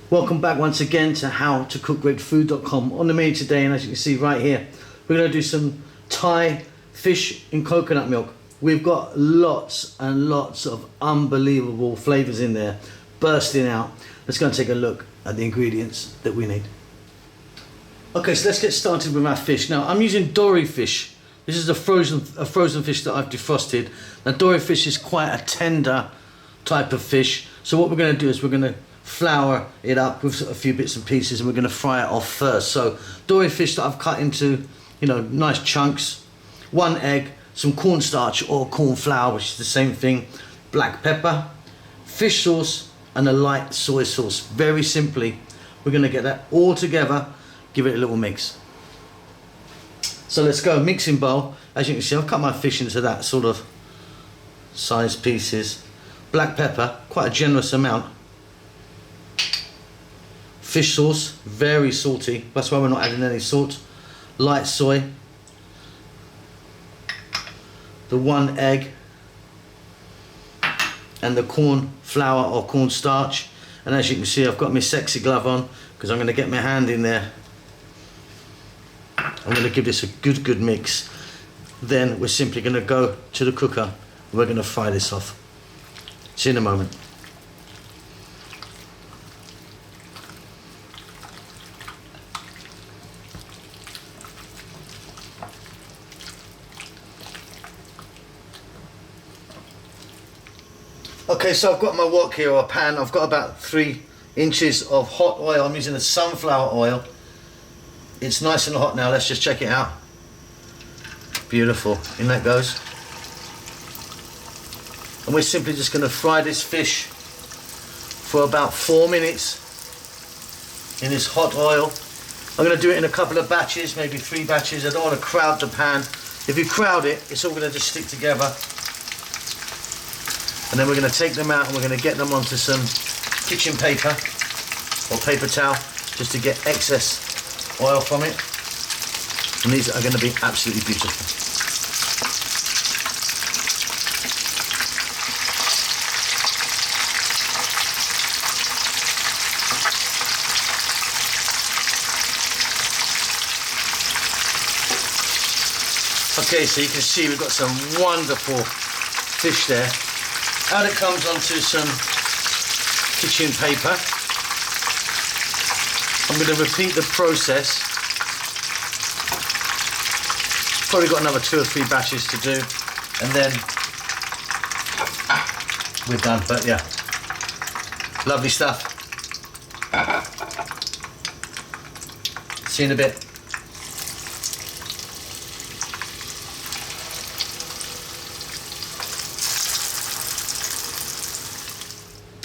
Welcome back once again to howtocookgreatfood.com. On the menu today, and as you can see right here, we're going to do some Thai fish in coconut milk. We've got lots and lots of unbelievable flavors in there bursting out. Let's go and take a look at the ingredients that we need. Okay, so let's get started with our fish. Now I'm using dory fish. This is a frozen fish that I've defrosted. Now dory fish is quite a tender type of fish, so what we're going to do is we're going to flour it up with a few bits and pieces, and we're going to fry it off first. So dory fish that I've cut into, nice chunks, 1 egg, some cornstarch or corn flour, which is the same thing, black pepper, fish sauce, and a light soy sauce. Very simply, we're going to get that all together, give it a little mix. So let's go, mixing bowl. As you can see, I've cut my fish into that sort of size pieces. Black pepper, quite a generous amount. Fish sauce, very salty, that's why we're not adding any salt. Light soy, the 1 egg, and the corn flour or corn starch. And as you can see, I've got my sexy glove on because I'm going to get my hand in there. I'm going to give this a good mix. Then we're simply going to go to the cooker. We're going to fry this off. See you in a moment. Okay, so I've got my wok here, or a pan. I've got about 3 inches of hot oil. I'm using the sunflower oil. It's nice and hot now. Let's just check it out. Beautiful. In that goes. And we're simply just going to fry this fish for about 4 minutes in this hot oil. I'm going to do it in a couple of batches, maybe 3 batches. I don't want to crowd the pan. If you crowd it, it's all going to just stick together. And then we're going to take them out and we're going to get them onto some kitchen paper or paper towel just to get excess oil from it. And these are going to be absolutely beautiful. Okay, so you can see we've got some wonderful fish there. Out it comes onto some kitchen paper. I'm going to repeat the process. Probably got another 2 or 3 batches to do, and then we're done. But yeah, lovely stuff. See you in a bit.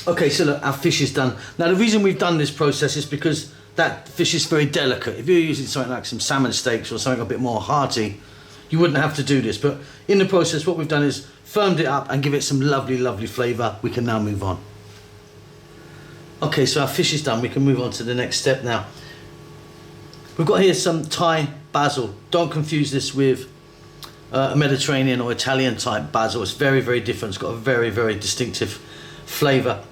Okay, so look, our fish is done. Now the reason we've done this process is because that fish is very delicate. If you're using something like some salmon steaks or something a bit more hearty, you wouldn't have to do this. But in the process, what we've done is firmed it up and give it some lovely flavour. We can now move on. Okay, so our fish is done. We can move on to the next step now. We've got here some Thai basil. Don't confuse this with a Mediterranean or Italian type basil. It's very different. It's got a very distinctive flavour.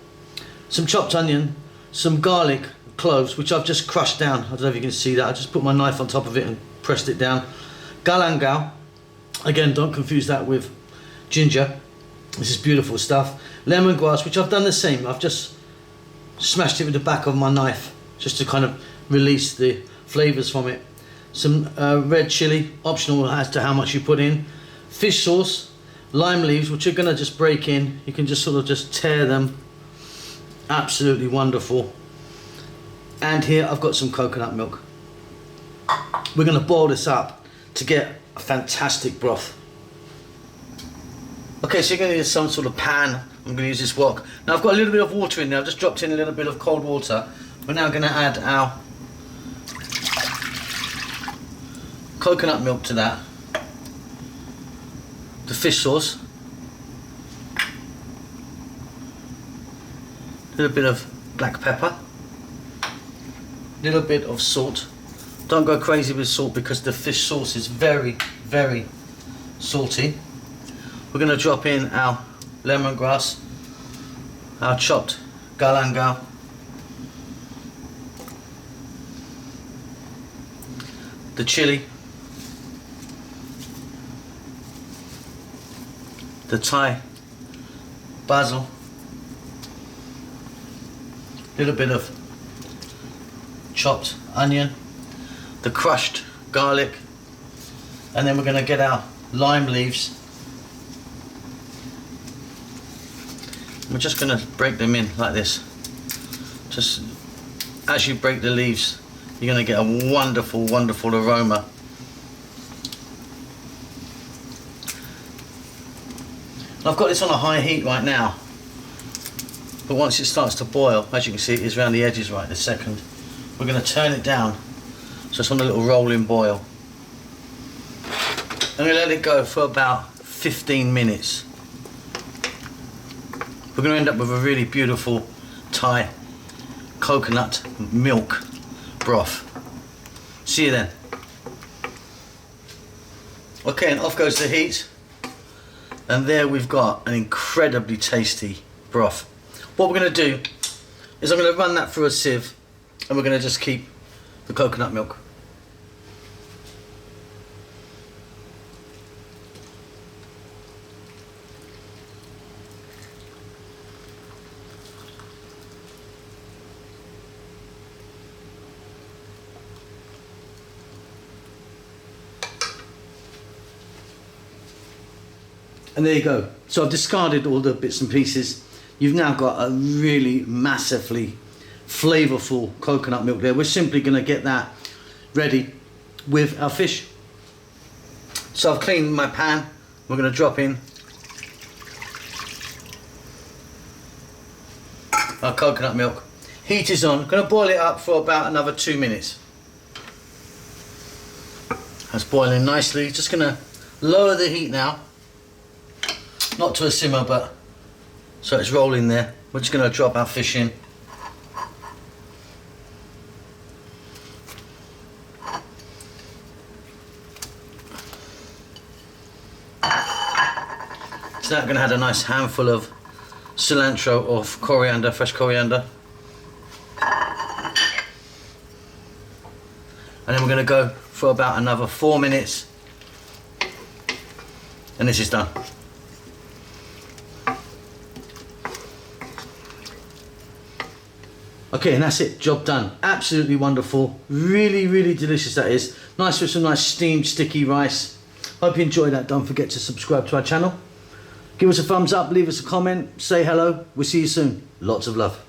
Some chopped onion, some garlic, cloves, which I've just crushed down. I don't know if you can see that. I just put my knife on top of it and pressed it down. Galangal, again, don't confuse that with ginger. This is beautiful stuff. Lemongrass, which I've done the same. I've just smashed it with the back of my knife just to kind of release the flavours from it. Some red chilli, optional as to how much you put in. Fish sauce, lime leaves, which are going to just break in. You can just sort of just tear them. Absolutely wonderful. And here I've got some coconut milk. We're going to boil this up to get a fantastic broth. Okay, so you're going to need some sort of pan. I'm going to use this wok. Now I've got a little bit of water in there. I've just dropped in a little bit of cold water. We're now going to add our coconut milk to that. The fish sauce. A little bit of black pepper. A little bit of salt. Don't go crazy with salt because the fish sauce is very salty. We're going to drop in our lemongrass, our chopped galangal, the chili, the Thai basil, a little bit of chopped onion, the crushed garlic, and then we're going to get our lime leaves. We're just going to break them in like this. Just as you break the leaves, you're going to get a wonderful, wonderful aroma. And I've got this on a high heat right now, but once it starts to boil, as you can see, it is around the edges right this second. We're going to turn it down so it's on a little rolling boil. I'm going to let it go for about 15 minutes. We're going to end up with a really beautiful Thai coconut milk broth. See you then. Okay, and off goes the heat. And there we've got an incredibly tasty broth. What we're going to do is I'm going to run that through a sieve, and we're going to just keep the coconut milk. And there you go. So I've discarded all the bits and pieces. You've now got a really massively flavorful coconut milk there. We're simply going to get that ready with our fish. So I've cleaned my pan. We're going to drop in our coconut milk. Heat is on. I'm going to boil it up for about another 2 minutes. That's boiling nicely. Just going to lower the heat now. Not to a simmer, but so it's rolling there. We're just going to drop our fish in. So now I'm going to add a nice handful of cilantro or coriander, fresh coriander. And then we're going to go for about another 4 minutes. And this is done. Okay, and that's it, job done. Absolutely wonderful. Really, really delicious that is. Nice with some nice steamed sticky rice. Hope you enjoyed that. Don't forget to subscribe to our channel. Give us a thumbs up, leave us a comment, say hello. We'll see you soon. Lots of love.